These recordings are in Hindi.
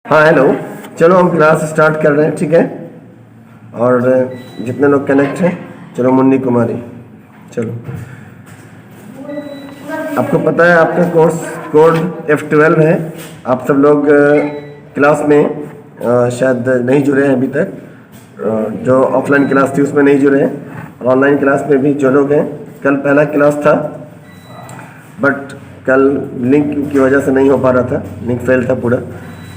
हाँ हेलो, चलो हम क्लास स्टार्ट कर रहे हैं, ठीक है। और जितने लोग कनेक्ट हैं, चलो मुन्नी कुमारी, चलो। आपको पता है आपका कोर्स कोड F12 है। आप सब लोग क्लास में शायद नहीं जुड़े हैं अभी तक। जो ऑफलाइन क्लास थी उसमें नहीं जुड़े हैं, और ऑनलाइन क्लास में भी जो लोग हैं, कल पहला क्लास था बट कल लिंक की वजह से नहीं हो पा रहा था, लिंक फेल था पूरा,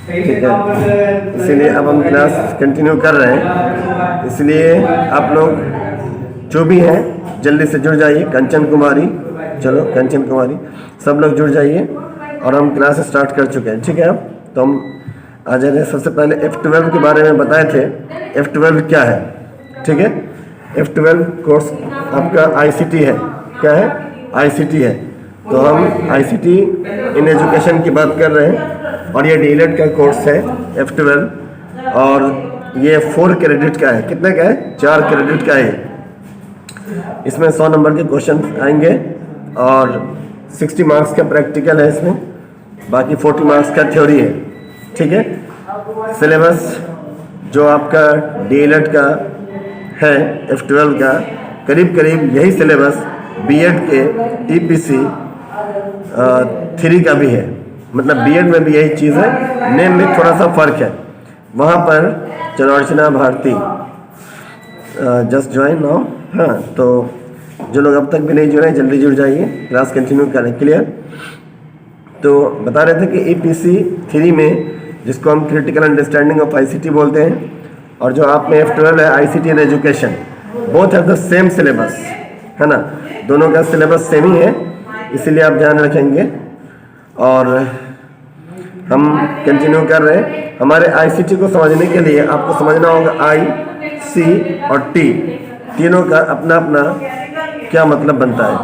ठीक है। इसीलिए अब हम क्लास कंटिन्यू कर रहे हैं। इसलिए आप लोग जो भी हैं जल्दी से जुड़ जाइए। कंचन कुमारी, चलो कंचन कुमारी, सब लोग जुड़ जाइए। और हम क्लास स्टार्ट कर चुके हैं, ठीक है। अब तो हम आ जाए। सबसे पहले F12 के बारे में बताए थे। F12 क्या है, ठीक है। F12 कोर्स आपका ICT है। क्या है? ICT है। तो हम ICT इन एजुकेशन की बात कर रहे हैं, और ये डीएलएड का कोर्स है F12, और ये 4 क्रेडिट का है। कितने का है? 4 क्रेडिट का है। इसमें 100 नंबर के क्वेश्चन आएंगे, और 60 मार्क्स का प्रैक्टिकल है इसमें, बाकी 40 मार्क्स का थ्योरी है, ठीक है। सिलेबस जो आपका डीएलएड का है F12 का, करीब करीब यही सिलेबस बीएड के TPC 3 का भी है। मतलब बीएड में भी यही चीज़ है, नेम में थोड़ा सा फ़र्क है। वहाँ पर चलो अर्चना भारती जस्ट ज्वाइन नाउ। हाँ, तो जो लोग अब तक भी नहीं जुड़े जल्दी जुड़ जाइए, क्लास कंटिन्यू करें। क्लियर? तो बता रहे थे कि EPC 3 में, जिसको हम क्रिटिकल अंडरस्टैंडिंग ऑफ ICT बोलते हैं, और जो आप में F12 है ICT in education, both have the same syllabus, है ना। दोनों का सिलेबस सेम ही है, इसीलिए आप ध्यान रखेंगे। और हम कंटिन्यू कर रहे हैं। हमारे ICT को समझने के लिए आपको समझना होगा I, C और T, तीनों का अपना अपना क्या मतलब बनता है।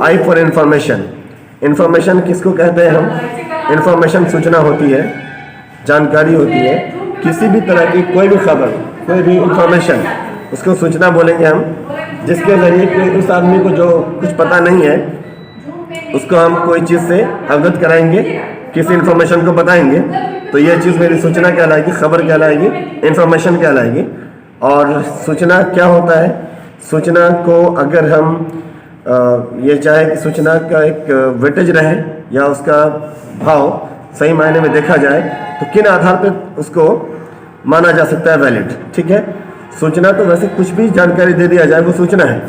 I for information. इंफॉर्मेशन किसको कहते हैं हम? इंफॉर्मेशन सूचना होती है, जानकारी होती है। किसी भी तरह की कोई भी खबर, कोई भी इंफॉर्मेशन, उसको सूचना बोलेंगे हम, जिसके जरिए कोई उस आदमी को जो कुछ पता नहीं है उसको हम कोई चीज़ से अवगत कराएंगे, किसी इन्फॉर्मेशन को बताएंगे, तो ये चीज़ मेरी सूचना कहलाएगी, खबर कहलाएगी, इन्फॉर्मेशन कहलाएगी। और सूचना क्या होता है? सूचना को अगर हम ये चाहे कि सूचना का एक वेटेज रहे या उसका भाव सही मायने में देखा जाए, तो किन आधार पर उसको माना जा सकता है वैलिड, ठीक है। सूचना तो वैसे कुछ भी जानकारी दे दिया जाए वो सूचना है,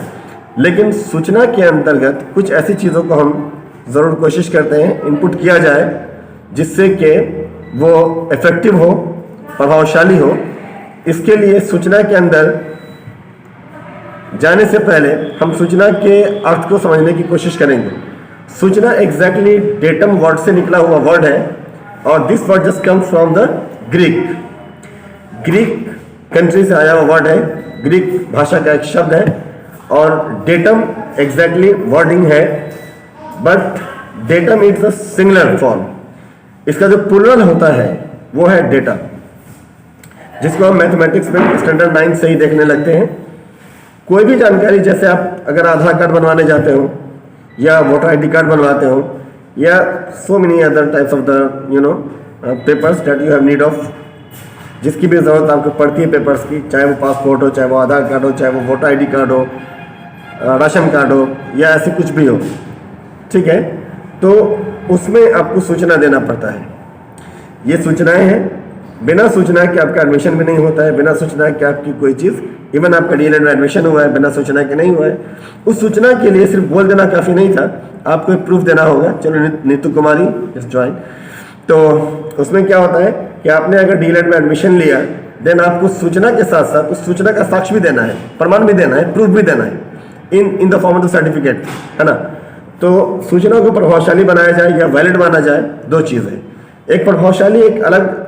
लेकिन सूचना के अंतर्गत कुछ ऐसी चीज़ों को हम ज़रूर कोशिश करते हैं इनपुट किया जाए, जिससे कि वो इफ़ेक्टिव हो, प्रभावशाली हो। इसके लिए सूचना के अंदर जाने से पहले हम सूचना के अर्थ को समझने की कोशिश करेंगे। सूचना एग्जैक्टली डेटम वर्ड से निकला हुआ वर्ड है, और this word just comes from the Greek country से आया हुआ वर्ड है, ग्रीक भाषा का एक शब्द है। और डेटम एग्जैक्टली वर्डिंग है, but datum it's a singular form. इसका जो प्लूरल होता है वो है डेटा, जिसको हम मैथमेटिक्स में स्टैंडर्ड 9 से ही देखने लगते हैं। कोई भी जानकारी, जैसे आप अगर आधार कार्ड बनवाने जाते हो, या वोटर ID कार्ड बनवाते हो, या so many other types of the papers that you have need of, जिसकी भी ज़रूरत आपको पड़ती है पेपर्स की, चाहे वो पासपोर्ट हो, चाहे वो आधार कार्ड हो, चाहे वो वोटर ID कार्ड हो, राशन कार्ड हो, या ऐसे कुछ भी हो, ठीक है। तो उसमें आपको सूचना देना पड़ता है। ये सूचनाएं हैं। बिना सूचना के आपका एडमिशन भी नहीं होता है, बिना सूचना के आपकी कोई चीज़, इवन आपका डीएलएड में एडमिशन हुआ है, बिना सूचना के नहीं हुआ है। उस सूचना के लिए सिर्फ बोल देना काफ़ी नहीं था, आपको एक प्रूफ देना होगा। चलो नीतू कुमारी इस ज्वाइन। तो उसमें क्या होता है कि आपने अगर डीएलएड में एडमिशन लिया, देन आपको सूचना के साथ साथ उस सूचना का साक्ष्य भी देना है, प्रमाण भी देना है, प्रूफ भी देना है, in the form of the certificate, है ना। तो सूचना को प्रभावशाली बनाया जाए या वैलिड माना जाए, दो चीज़ें। एक प्रभावशाली एक अलग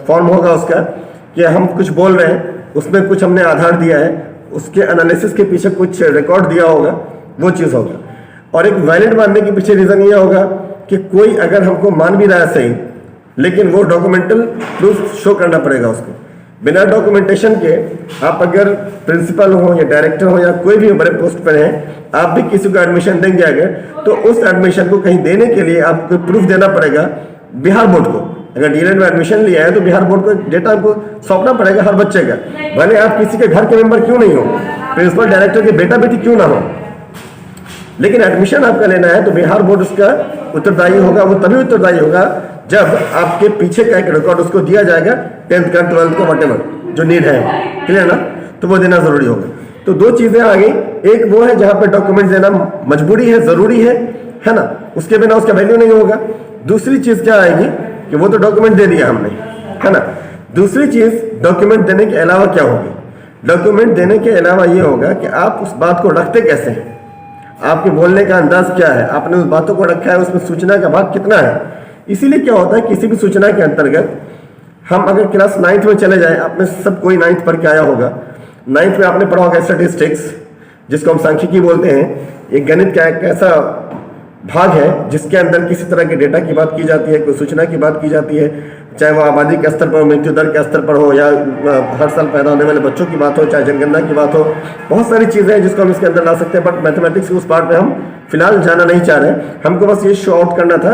फॉर्म होगा उसका, कि हम कुछ बोल रहे हैं, उसमें कुछ हमने आधार दिया है, उसके एनालिसिस के पीछे कुछ रिकॉर्ड दिया होगा, वो चीज़ होगा। और एक वैलिड मानने के पीछे रीज़न ये होगा कि कोई अगर हमको मान भी रहा है सही, लेकिन वो डॉक्यूमेंटल प्रूफ शो करना पड़ेगा उसको। बिना डॉक्यूमेंटेशन के आप अगर प्रिंसिपल हो या डायरेक्टर हो या कोई भी बड़े पोस्ट पर हैं, आप भी किसी को एडमिशन देंगे अगर, तो उस एडमिशन को कहीं देने के लिए आपको प्रूफ देना पड़ेगा बिहार बोर्ड को, अगर डीएलएड में एडमिशन लिया है तो बिहार बोर्ड को डेटा आपको सौंपना पड़ेगा हर बच्चे का, भले आप किसी के घर के मेंबर क्यों नहीं हो, प्रिंसिपल डायरेक्टर के बेटा बेटी क्यों ना हो, लेकिन एडमिशन आपका लेना है तो बिहार बोर्ड उसका उत्तरदायी होगा। वो तभी उत्तरदायी होगा जब आपके पीछे का एक रिकॉर्ड उसको दिया जाएगा, 10th का 12th का वटेवर जो नीड है, क्लियर ना, तो वो देना जरूरी होगा। तो दो चीजें आ गई, एक वो है जहां पे डॉक्यूमेंट देना मजबूरी है, जरूरी है ना, उसके बिना उसका वैल्यू नहीं होगा। दूसरी चीज क्या आएगी कि वो तो डॉक्यूमेंट दे दिया हमने, है ना। दूसरी चीज डॉक्यूमेंट देने के अलावा क्या होगी, डॉक्यूमेंट देने के अलावा ये होगा कि आप उस बात को रखते कैसे हैं, आपके बोलने का अंदाज क्या है, आपने उस बातों को रखा है, उसमें सूचना का भाग कितना है। इसीलिए क्या होता है, किसी भी सूचना के अंतर्गत हम अगर क्लास 9th में चले जाए, आपने सब कोई 9th पढ़ के आया होगा, 9th में आपने पढ़ा होगा स्टैटिस्टिक्स, जिसको हम सांख्यिकी बोलते हैं। एक गणित का एक ऐसा भाग है जिसके अंदर किसी तरह के डेटा की बात की जाती है, कोई सूचना की बात की जाती है, चाहे वो आबादी के स्तर पर हो, मृत्यु दर के स्तर पर हो, या हर साल पैदा होने वाले बच्चों की बात हो, चाहे जनगणना की बात हो, बहुत सारी चीज़ें हैं जिसको हम इसके अंदर ला सकते हैं। बट मैथमेटिक्स के उस पार्ट में हम फिलहाल जाना नहीं चाह रहे, हमको बस ये शो आउट करना था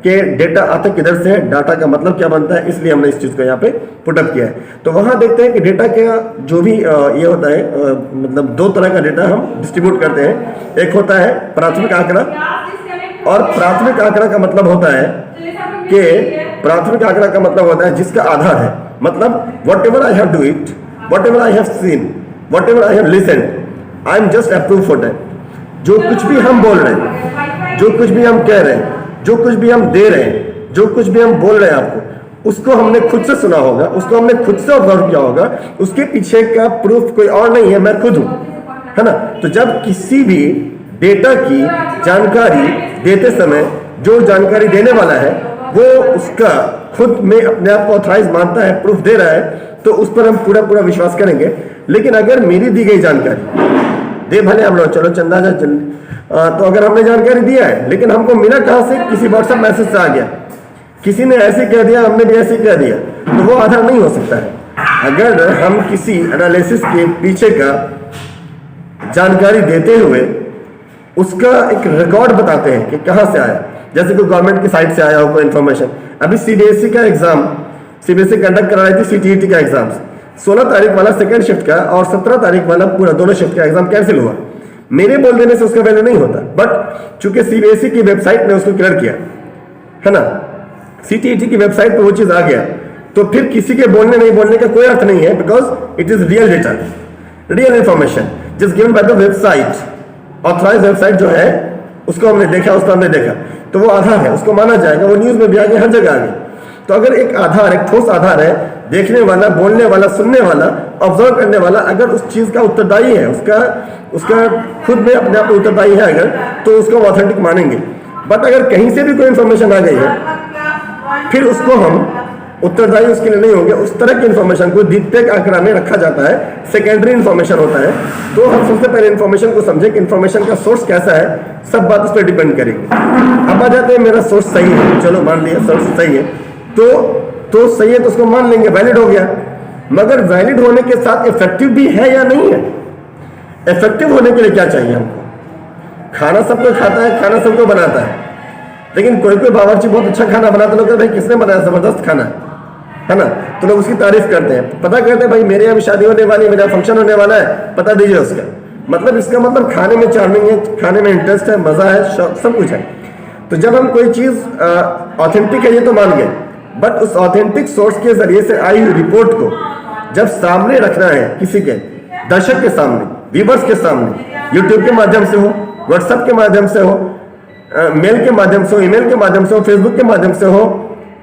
कि डेटा आता किधर से है, डाटा का मतलब क्या बनता है, इसलिए हमने इस चीज़ को यहाँ पे पुटअप किया है। तो वहाँ देखते हैं कि डेटा का जो भी ये होता है, मतलब दो तरह का डेटा हम डिस्ट्रीब्यूट करते हैं। एक होता है प्राथमिक आंकड़ा, और प्राथमिक आंकड़ा का मतलब होता है कि प्राथमिक आंकड़ा का मतलब होता है जिसका आधार है, मतलब what ever I have do it, what ever I have seen, what ever I have listened, I am just approve for that. जो कुछ भी हम बोल रहे हैं, जो कुछ भी हम कह रहे हैं, जो कुछ भी हम दे रहे हैं, जो कुछ भी हम बोल रहे हैं आपको, उसको हमने खुद से सुना होगा, उसको हमने खुद से ऑब्जर्व किया होगा, उसके पीछे का प्रूफ कोई और नहीं है, मैं खुद हूं, है ना। तो जब किसी भी डेटा की जानकारी देते समय जो जानकारी देने वाला है वो उसका खुद में अपने आप को ऑथराइज मानता है, प्रूफ दे रहा है, तो उस पर हम पूरा पूरा विश्वास करेंगे। लेकिन अगर मेरी दी गई जानकारी दे, भले हम लोग चलो चंदा तो अगर हमने जानकारी दिया है लेकिन हमको मिला कहां से, किसी व्हाट्सएप मैसेज से आ गया, किसी ने ऐसे कह दिया, हमने भी ऐसे कह दिया, तो वो आधार नहीं हो सकता है। अगर हम किसी एनालिसिस के पीछे का जानकारी देते हुए उसका एक रिकॉर्ड बताते हैं कि कहां से आया, जैसे कोई गवर्नमेंट की साइट से आया हो कोई इन्फॉर्मेशन। अभी सीबीएसई का एग्जाम, सीबीएसई कंडक्ट करा रही थी सीटीईटी का एग्जाम, 16 तारीख वाला सेकंड शिफ्ट का और 17 तारीख वाला पूरा दोनों शिफ्ट का एग्जाम कैंसिल हुआ। मेरे बोल देने से उसका वैल्यू नहीं होता, बट चूंकि सीबीएसई की वेबसाइट ने उसको क्लियर किया है ना, सीटीईटी की वेबसाइट पर वो चीज आ गया, तो फिर किसी के बोलने नहीं बोलने का कोई अर्थ नहीं है, because it is real data, real information just given by the website. Authorise website जो है उसको हमने देखा, उसको हमने देखा, तो वो आधार है, उसको माना जाएगा, वो न्यूज में भी आ गया, हर जगह आ गई। तो अगर एक आधार, एक ठोस आधार है, देखने वाला, बोलने वाला, सुनने वाला, ऑब्जर्व करने वाला अगर उस चीज का उत्तरदायी है, उसका खुद में अपने आप उत्तरदायी है अगर, तो उसको ऑथेंटिक मानेंगे। बट अगर कहीं से भी कोई इंफॉर्मेशन आ गई है फिर उसको हम उत्तरदायी उसके लिए नहीं होंगे। उस तरह की इंफॉर्मेशन को द्वितीयक आंकड़ा में रखा जाता है, सेकेंडरी इंफॉर्मेशन होता है। तो हम सबसे पहले इंफॉर्मेशन को समझें कि इंफॉर्मेशन का सोर्स कैसा है, सब बात उस पर डिपेंड करेगी। अब आ जाते हैं मेरा सोर्स सही है, चलो मान लिया सोर्स सही है, तो सही है तो उसको मान लेंगे, वैलिड हो गया। मगर वैलिड होने के साथ इफेक्टिव भी है या नहीं है? इफेक्टिव होने के लिए क्या चाहिए हमको? खाना सबको खाता है, खाना सबको बनाता है, लेकिन कोई कोई बावर्ची बहुत अच्छा खाना बनाते लोग, भाई किसने बनाया, जबरदस्त खाना है ना, तो लोग उसकी तारीफ करते हैं, पता करते हैं भाई मेरे यहाँ भी शादी होने वाली है, मेरा फंक्शन होने वाला है, पता दीजिए उसका मतलब। इसका मतलब खाने में चार्मिंग है, खाने में इंटरेस्ट है, मजा है, शौक, सब कुछ है। तो जब हम कोई चीज ऑथेंटिक है ये तो मान गए, बट उस ऑथेंटिक सोर्स के जरिए से आई हुई रिपोर्ट को जब सामने रखना है किसी के, दर्शक के सामने, व्यूअर्स के सामने, यूट्यूब के माध्यम से हो, व्हाट्सएप के माध्यम से हो, मेल के माध्यम से हो, ईमेल के माध्यम से हो, फेसबुक के माध्यम से हो,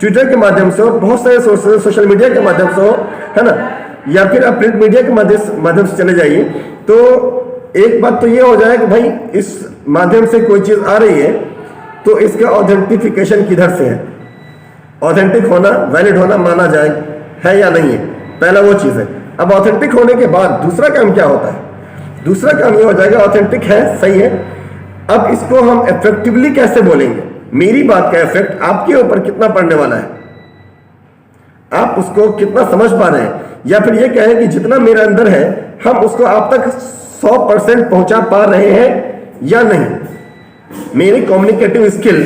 ट्विटर के माध्यम से हो, बहुत सारे सोर्सेज, सोशल मीडिया के माध्यम से हो, है ना, या फिर आप प्रिंट मीडिया के माध्यम से चले जाइए, तो एक बात तो ये हो जाए कि भाई इस माध्यम से कोई चीज आ रही है तो इसका ऑथेंटिफिकेशन किधर से है, ऑथेंटिक होना, वैलिड होना माना जाए है या नहीं है, पहला वो चीज है। अब ऑथेंटिक होने के बाद दूसरा काम क्या होता है? दूसरा काम ये हो जाएगा ऑथेंटिक है, सही है, अब इसको हम इफेक्टिवली कैसे बोलेंगे, मेरी बात का इफेक्ट आपके ऊपर कितना पड़ने वाला है, आप उसको कितना समझ पा रहे हैं, या फिर ये कहें कि जितना मेरे अंदर है हम उसको आप तक 100% पहुंचा पा रहे हैं या नहीं, मेरी कम्युनिकेटिव स्किल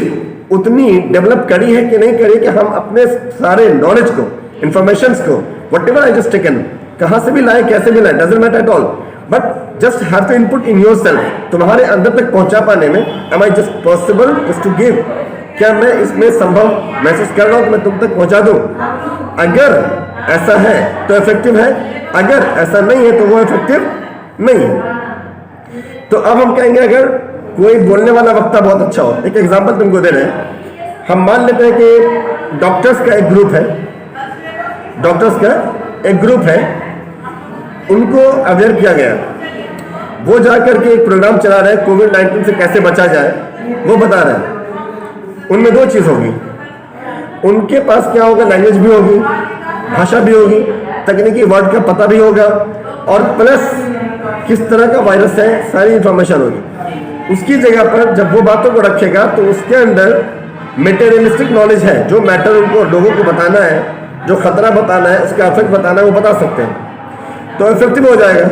उतनी डेवलप करी है कि नहीं करी कि हम अपने सारे नॉलेज को, इंफॉर्मेशन को, whatever I just taken, कहाँ से भी लाए, कैसे भी लाए, doesn't matter at all, but just have to input in your सेल्फ, तुम्हारे अंदर तक पहुंचा पाने में am I just possible just to give, क्या मैं इसमें संभव महसूस कर रहा हूं कि मैं तुम तक पहुंचा दूं? अगर ऐसा है तो इफेक्टिव है, अगर ऐसा नहीं है तो वो इफेक्टिव नहीं है। तो अब हम कहेंगे अगर कोई बोलने वाला वक्ता बहुत अच्छा हो, एक एग्जांपल तुमको दे रहे हैं, हम मान लेते हैं कि डॉक्टर्स का एक ग्रुप है, डॉक्टर्स का एक ग्रुप है, उनको अवेयर किया गया, वो जाकर के एक प्रोग्राम चला रहे हैं कोविड-19 से कैसे बचा जाए, वो बता रहे हैं। उनमें दो चीज होगी, उनके पास क्या होगा, लैंग्वेज भी होगी, भाषा भी होगी, तकनीकी वर्ड का पता भी होगा, और प्लस किस तरह का वायरस है सारी इंफॉर्मेशन होगी। उसकी जगह पर जब वो बातों को रखेगा तो उसके अंदर मेटेरियलिस्टिक नॉलेज है, जो मैटर उनको लोगों को बताना है, जो खतरा बताना है, उसका इफेक्ट बताना है, वो बता सकते हैं, तो इफेक्टिव हो जाएगा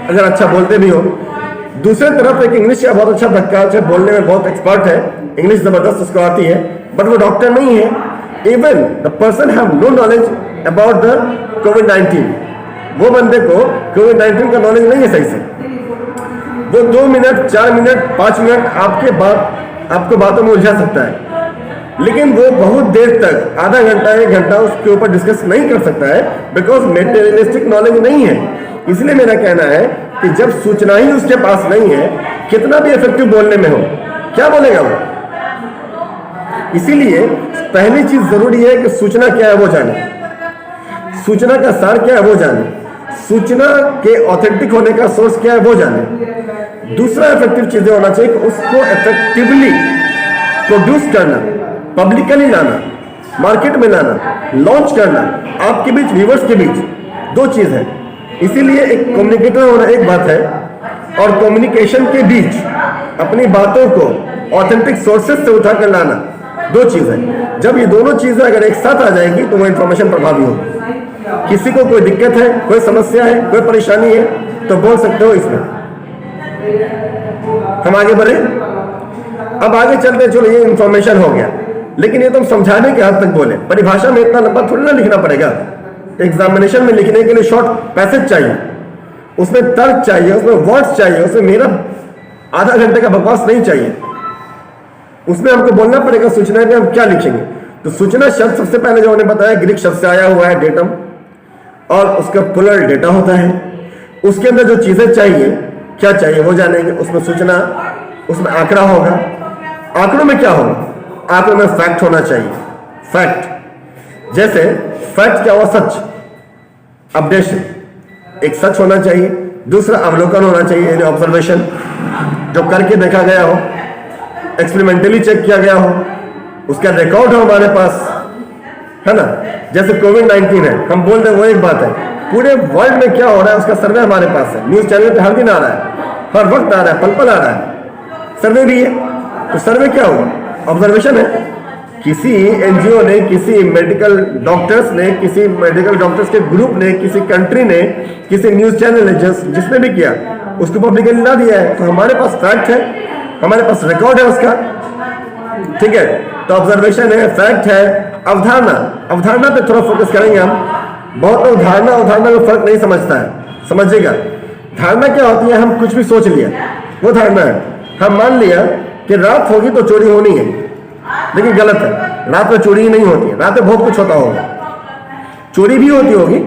अगर अच्छा बोलते भी हो। दूसरी तरफ एक इंग्लिश का बहुत अच्छा धक्का से बोलने में बहुत एक्सपर्ट है, इंग्लिश जबरदस्त उसको आती है, बट वो डॉक्टर नहीं है, even the person have no knowledge about the कोविड-19, वो बंदे को कोविड-19 का नॉलेज नहीं है सही से, वो 2 मिनट 4 मिनट 5 मिनट आपको बातों में उलझा सकता है, लेकिन वो बहुत देर तक, आधा घंटा 1 घंटा उसके ऊपर डिस्कस नहीं कर सकता है, बिकॉज मेटेरियलिस्टिक नॉलेज नहीं है। इसलिए मेरा कहना है कि जब सूचना ही उसके पास नहीं है, कितना भी इफेक्टिव बोलने में हो, क्या बोलेगा वो? इसीलिए पहली चीज जरूरी है कि सूचना क्या है वो जाने, सूचना का सार क्या है वो जाने, सूचना के ऑथेंटिक होने का सोर्स क्या है वो जाने। दूसरा इफेक्टिव चीजें होना चाहिए कि उसको इफेक्टिवली प्रोड्यूस करना, पब्लिकली लाना, मार्केट में लाना, लॉन्च करना, आपके बीच, व्यूअर्स के बीच, दो चीज है। इसीलिए एक कम्युनिकेटर होना एक बात है, और कम्युनिकेशन के बीच अपनी बातों को ऑथेंटिक सोर्सेज से उठाकर लाना, दो चीज है। जब ये दोनों चीजें अगर एक साथ आ जाएंगी तो वो इंफॉर्मेशन प्रभावी होगी। किसी को कोई दिक्कत है, कोई समस्या है, कोई परेशानी है, तो बोल सकते हो इसमें। हम आगे बढ़े, अब आगे चलते, चलो ये इंफॉर्मेशन हो गया, लेकिन ये तुम समझाने के हद तक बोले, परिभाषा में इतना लंबा थोड़ी ना लिखना पड़ेगा। एग्जामिनेशन में लिखने के लिए शॉर्ट पैसेज चाहिए, उसमें तर्क चाहिए, उसमें वर्ड्स चाहिए, उसमें मेरा आधा घंटे का बकवास नहीं चाहिए। उसमें हमको बोलना पड़ेगा सूचना में हम क्या लिखेंगे। तो सूचना शब्द सबसे पहले जो उन्होंने बताया ग्रीक शब्द से आया हुआ है, डेटम, और उसका प्लूरल डेटा होता है। उसके अंदर जो चीजें चाहिए, क्या चाहिए वो जानेंगे। उसमें सूचना, उसमें आंकड़ा होगा। आंकड़ों में क्या होगा? आंकड़ों में फैक्ट होना चाहिए। फैक्ट जैसे फैक्ट क्या हुआ? सच, अपडेशन, एक सच होना चाहिए। दूसरा अवलोकन होना चाहिए, ऑब्जर्वेशन, जो करके देखा गया हो, एक्सपेरिमेंटली चेक किया गया हो, उसका रिकॉर्ड हो हमारे पास, है ना। जैसे कोविड-19 है, हम बोल रहे हैं वो एक बात है, पूरे वर्ल्ड में क्या हो रहा है उसका सर्वे हमारे पास है। न्यूज चैनल पे हर दिन आ रहा है, हर वक्त आ रहा है, पल पल आ रहा है, सर्वे भी है। तो सर्वे क्या हुआ? ऑब्जर्वेशन है। किसी एनजीओ ने, किसी मेडिकल डॉक्टर्स ने, किसी मेडिकल डॉक्टर्स के ग्रुप ने, किसी कंट्री ने, किसी न्यूज चैनल ने, जिसने भी किया उसको पब्लिकली ला दिया है। तो हमारे पास फैक्ट है, हमारे पास रिकॉर्ड है उसका, ठीक है। तो ऑब्जर्वेशन है, फैक्ट है। अवधारणा, अवधारणा पे थोड़ा फोकस करेंगे हम। बहुत लोग धारणा अवधारणा में फर्क नहीं समझता है, समझिएगा। धारणा क्या होती है? हम कुछ भी सोच लिया, वो धारणा है। हम मान लिया कि रात होगी तो चोरी होनी है, लेकिन गलत है। रात में चोरी नहीं होती है, रात में बहुत कुछ होता होगा, चोरी भी होती होगी।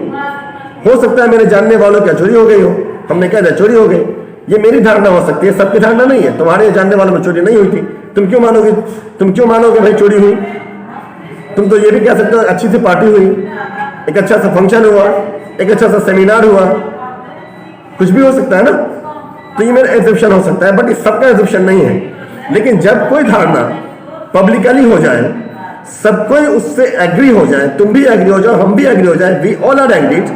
हो सकता है मेरे जानने वालों क्या चोरी हो गई हो, हमने कह दिया चोरी हो गई। ये मेरी धारणा हो सकती है, सबकी धारणा नहीं है। तुम्हारे जानने वालों में चोरी नहीं हुई थी, तुम क्यों मानोगे? तुम क्यों मानोगे भाई चोरी हुई? तुम तो ये भी कह सकते हो अच्छी सी पार्टी हुई, एक अच्छा सा फंक्शन हुआ, एक अच्छा सा सेमिनार हुआ, कुछ भी हो सकता है ना। तो ये मेरा एग्जिबिशन हो सकता है, बट ये सबका एग्जिबिशन नहीं है। लेकिन जब कोई धारणा पब्लिकली हो जाए, सब कोई उससे एग्री हो जाए, तुम भी एग्री हो जाओ, हम भी एग्री हो जाए, वी ऑल आर एग्रीड,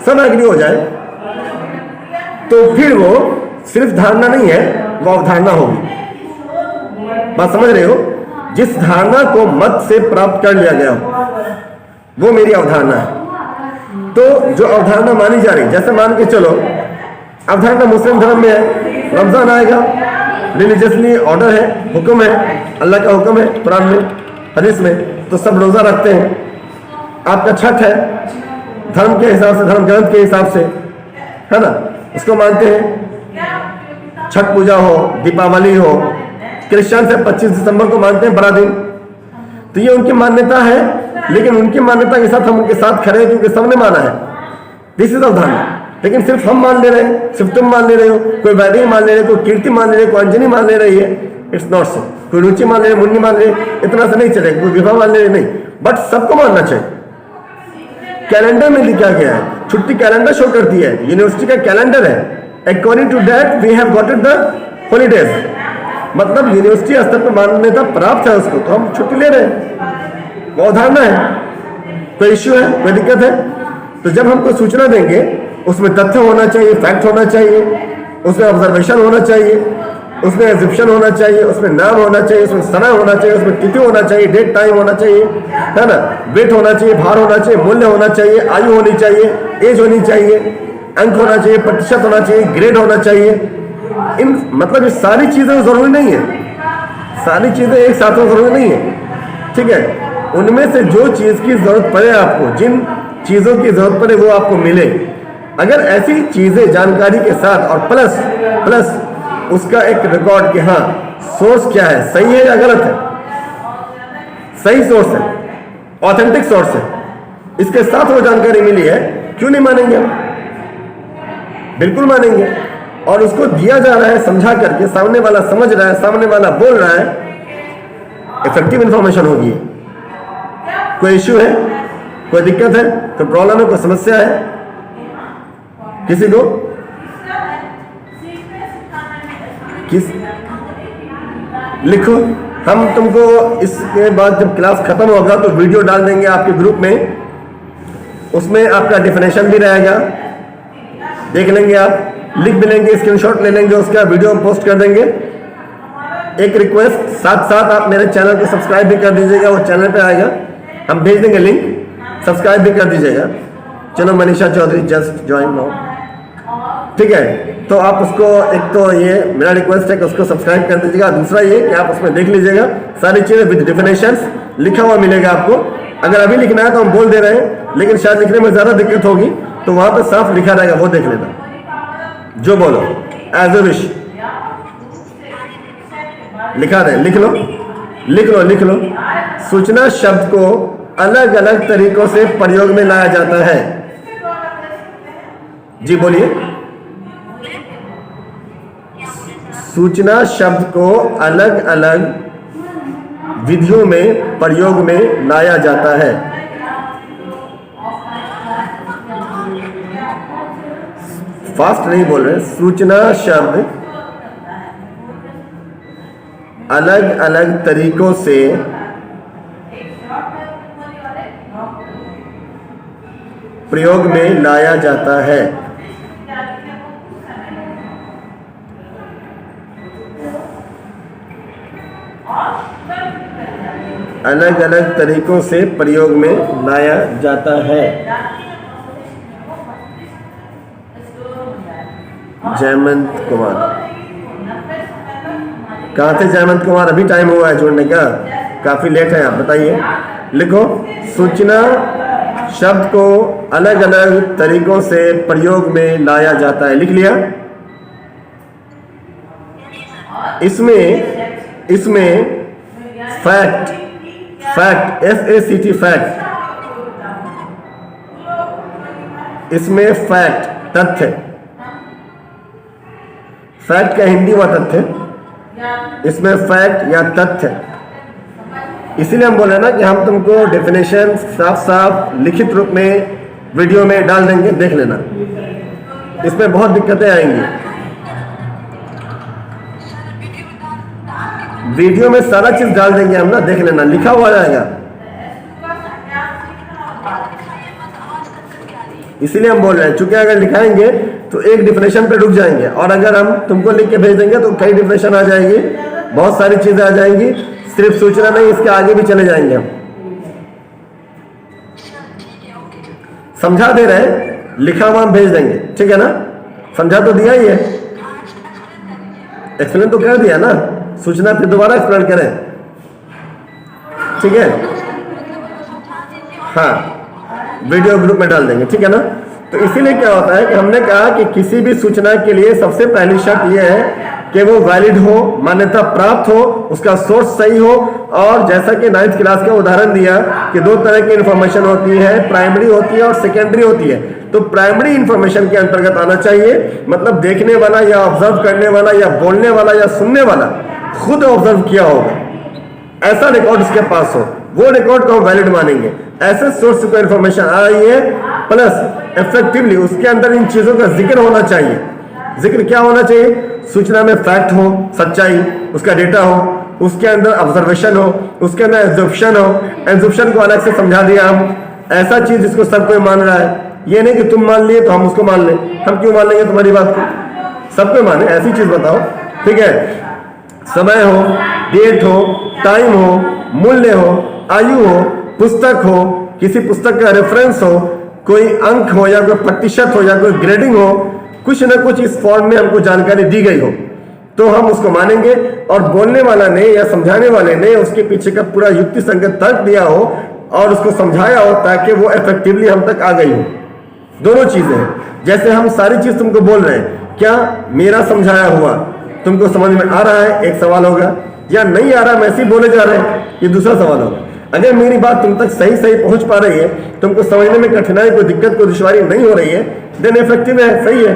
सब एग्री हो जाए, तो फिर वो सिर्फ धारणा नहीं है, वो अवधारणा होगी। बात समझ रहे हो? जिस धारणा को मत से प्राप्त कर लिया गया हो, वो मेरी अवधारणा है। तो जो अवधारणा मानी जा रही, जैसे मान के चलो अवधारणा मुस्लिम धर्म में है, रमजान आएगा, रिलीजियसली ऑर्डर है, हुक्म है, अल्लाह का हुक्म है कुरान में, हदीस में, तो सब रोज़ा रखते हैं। आपका छठ है, धर्म के हिसाब से, धर्म ग्रंथ के हिसाब से, है ना, उसको मानते हैं। छठ पूजा हो, दीपावली हो, क्रिश्चियन से 25 दिसंबर को मानते हैं बड़ा दिन। तो ये उनकी मान्यता है, लेकिन उनकी मान्यता के साथ हम उनके साथ खड़े हैं क्योंकि सबने माना है। दिस इज ऑफ धर्म। लेकिन सिर्फ हम मान ले रहे हैं, सिर्फ तुम मान ले रहे हो, कोई वैदिक मान ले रहे, कोई कीर्ति मान ले रहे, कोई अंजनी मान ले रही है, इट्स नॉट सो। कोई रुचि मान ले रहे, मुन्नी मान ले, इतना से नहीं चलेगा। कोई विवाह मान ले रहे, नहीं, बट सबको मानना चाहिए। कैलेंडर में लिखा गया है, छुट्टी कैलेंडर शो करती है, यूनिवर्सिटी का कैलेंडर है। According to that we have got it the holidays, मतलब यूनिवर्सिटी स्तर पर मान्यता प्राप्त है उसको, तो हम छुट्टी ले रहे हैं। वो अवधारणा है, कोई इश्यू है, कोई दिक्कत है। तो जब हमको सूचना देंगे, उसमें तथ्य होना चाहिए, फैक्ट होना चाहिए, उसमें ऑब्जर्वेशन होना चाहिए, उसमें एग्जिबिशन होना चाहिए, उसमें नाम होना चाहिए, उसमें समय होना चाहिए, उसमें तिथि होना चाहिए, डेट टाइम होना चाहिए, है ना, वेट होना चाहिए, भार होना चाहिए, मूल्य होना चाहिए, आयु होनी चाहिए, एज होनी चाहिए, अंक होना चाहिए, प्रतिशत होना चाहिए, ग्रेड होना चाहिए। इन मतलब ये सारी चीजें जरूरी नहीं है, सारी चीजें एक साथ में जरूरी नहीं है, ठीक है। उनमें से जो चीज की जरूरत पड़े आपको, जिन चीजों की जरूरत पड़े वो आपको मिले। अगर ऐसी चीजें जानकारी के साथ और प्लस उसका एक रिकॉर्ड कि हाँ सोर्स क्या है, सही है या गलत है, सही सोर्स है, ऑथेंटिक सोर्स है, इसके साथ वो जानकारी मिली है, क्यों नहीं मानेंगे हम? बिल्कुल मानेंगे। और उसको दिया जा रहा है समझा करके, सामने वाला समझ रहा है, सामने वाला बोल रहा है, इफेक्टिव इंफॉर्मेशन होगी। कोई इश्यू है, कोई दिक्कत है, कोई प्रॉब्लम है, कोई समस्या है किसी को, लिखो। हम तुमको इसके बाद जब क्लास खत्म होगा तो वीडियो डाल देंगे आपके ग्रुप में, उसमें आपका डेफिनेशन भी रहेगा, देख लेंगे आप, लिख भी लेंगे, स्क्रीनशॉट ले लेंगे, उसका वीडियो हम पोस्ट कर देंगे। एक रिक्वेस्ट, साथ साथ आप मेरे चैनल को सब्सक्राइब भी कर दीजिएगा, वो चैनल पे आएगा, हम भेज देंगे लिंक, सब्सक्राइब भी कर दीजिएगा। चलो Manisha Chaudhary just join now, ठीक है। तो आप उसको, एक तो ये मेरा रिक्वेस्ट है कि उसको सब्सक्राइब कर दीजिएगा, दूसरा ये कि आप उसमें देख लीजिएगा, सारी चीज़ें विद डेफिनेशंस लिखा हुआ मिलेगा आपको। अगर अभी लिखना है तो हम बोल दे रहे हैं, लेकिन शायद लिखने में ज़्यादा दिक्कत होगी, तो वहाँ पर साफ लिखा रहेगा, वो देख लेना, जो बोलो एज ए विश लिखा रहे, लिख लो लिख लो लिख लो। सूचना शब्द को अलग अलग तरीकों से प्रयोग में लाया जाता है। जी बोलिए। सूचना शब्द को अलग अलग विधियों में प्रयोग में लाया जाता है। फास्ट नहीं बोल रहे, सूचना शब्द अलग अलग तरीकों से प्रयोग में लाया जाता है। अलग अलग तरीकों से प्रयोग में लाया जाता है। जयमंत कुमार, कहाँ थे जयमंत कुमार? अभी टाइम हुआ है जुड़ने का, काफी लेट है, आप बताइए। लिखो, सूचना शब्द को अलग अलग तरीकों से प्रयोग में लाया जाता है। लिख लिया? इसमें फैक्ट FACT फैक्ट, इसमें फैक्ट तथ्य, फैक्ट का हिंदी हुआ तथ्य, इसमें फैक्ट या तथ्य, इसीलिए हम बोले ना कि हम तुमको डेफिनेशन साफ साफ लिखित रूप में वीडियो में डाल देंगे, देख लेना। इसमें बहुत दिक्कतें आएंगी, वीडियो में सारा चीज डाल देंगे हम ना, देख लेना, लिखा हुआ जाएगा। इसीलिए हम बोल रहे हैं, चूंकि अगर लिखाएंगे तो एक डिफिनेशन पे रुक जाएंगे, और अगर हम तुमको लिख के भेज देंगे तो कई डिफिनेशन आ जाएगी, बहुत सारी चीजें आ जाएंगी, सिर्फ सूचना नहीं, इसके आगे भी चले जाएंगे हम। समझा दे रहे हैं, लिखा हुआ हम भेज देंगे, ठीक है ना? समझा तो दिया ही है, एक्सप्लेन तो कर दिया ना, सूचना फिर दोबारा एक्सप्लेन करें, ठीक है? हाँ, वीडियो ग्रुप में डाल देंगे, ठीक है ना? तो इसीलिए क्या होता है कि हमने कहा कि किसी भी सूचना के लिए सबसे पहली शर्त यह है कि वो वैलिड हो, मान्यता प्राप्त हो, उसका सोर्स सही हो। और जैसा कि 9th क्लास का उदाहरण दिया कि दो तरह की इंफॉर्मेशन होती है, प्राइमरी होती है और सेकेंडरी होती है। तो प्राइमरी इंफॉर्मेशन के अंतर्गत आना चाहिए, मतलब देखने वाला या ऑब्जर्व करने वाला या बोलने वाला या सुनने वाला खुद ऑब्जर्व किया होगा, ऐसा रिकॉर्ड उसके पास हो, वो रिकॉर्ड को हम वैलिड मानेंगे। ऐसे सोर्स को इंफॉर्मेशन आ रही है, प्लस इफेक्टिवली उसके अंदर इन चीजों का जिक्र होना चाहिए। जिक्र क्या होना चाहिए? सूचना में फैक्ट हो, सच्चाई, उसका डेटा हो, उसके अंदर ऑब्जर्वेशन हो, उसके अंदर एज्यूप्शन हो। एज्यूप्शन को अलग से समझा दिया हम, ऐसा चीज जिसको सब कोई मान रहा है। ये नहीं कि तुम मान लिए तो हम उसको मान लें, हम क्यों मान लेंगे तुम्हारी बात को, सबको माने, ऐसी चीज बताओ, ठीक है? समय हो, डेट हो, टाइम हो, मूल्य हो, आयु हो, पुस्तक हो, किसी पुस्तक का रेफरेंस हो, कोई अंक हो या कोई प्रतिशत हो या कोई ग्रेडिंग हो, कुछ ना कुछ इस फॉर्म में हमको जानकारी दी गई हो तो हम उसको मानेंगे। और बोलने वाला ने या समझाने वाले ने उसके पीछे का पूरा युक्ति संगत तर्क दिया हो और उसको समझाया हो ताकि वो इफेक्टिवली हम तक आ गई हो। दोनों चीजें हैं। जैसे हम सारी चीज तुमको बोल रहे हैं, क्या मेरा समझाया हुआ तुमको समझ में आ रहा है, एक सवाल होगा, या नहीं आ रहा, मैं ऐसे ही बोले जा रहे हैं, ये दूसरा सवाल होगा। अगर मेरी बात तुम तक सही सही पहुंच पा रही है, तुमको समझने में कठिनाई, कोई दिक्कत, कोई दुश्वारी नहीं हो रही है, देन इफेक्टिव है, सही है।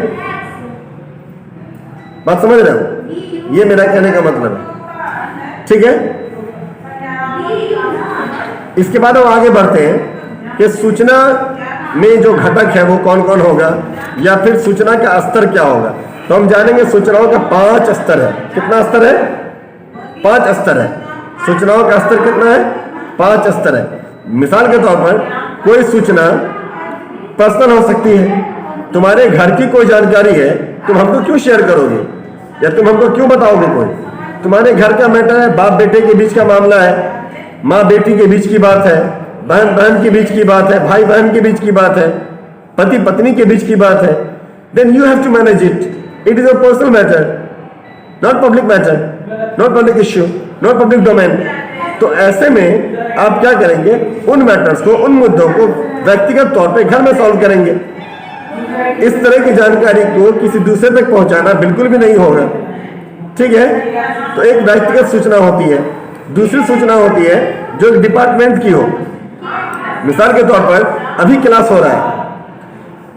बात समझ रहे हो? ये मेरा कहने का मतलब है, ठीक है? इसके बाद हम आगे बढ़ते हैं कि सूचना में जो घटक है वो कौन कौन होगा, या फिर सूचना का स्तर क्या होगा। तो हम जानेंगे सूचनाओं का 5 स्तर है। कितना स्तर है? 5 स्तर है। सूचनाओं का स्तर कितना है? 5 स्तर है। मिसाल के तौर पर कोई सूचना पर्सनल हो सकती है। तुम्हारे घर की कोई जानकारी है, तुम हमको क्यों शेयर करोगे या तुम हमको क्यों बताओगे? कोई तुम्हारे घर का मैटर है, बाप बेटे के बीच का मामला है, माँ बेटी के बीच की बात है, बहन बहन के बीच की बात है, भाई बहन के बीच की बात है, पति पत्नी के बीच की बात है, then you have to manage it. It is a personal matter, not public matter, not public issue, not public domain. तो ऐसे में आप क्या करेंगे? उन मैटर्स को, उन मुद्दों को व्यक्तिगत तौर पे घर में सॉल्व करेंगे। इस तरह की जानकारी को किसी दूसरे तक पहुंचाना बिल्कुल भी नहीं होगा, ठीक है? तो एक व्यक्तिगत सूचना होती है, दूसरी सूचना होती है जो डिपार्टमेंट की हो। मिसाल के तौर पर अभी क्लास हो रहा है,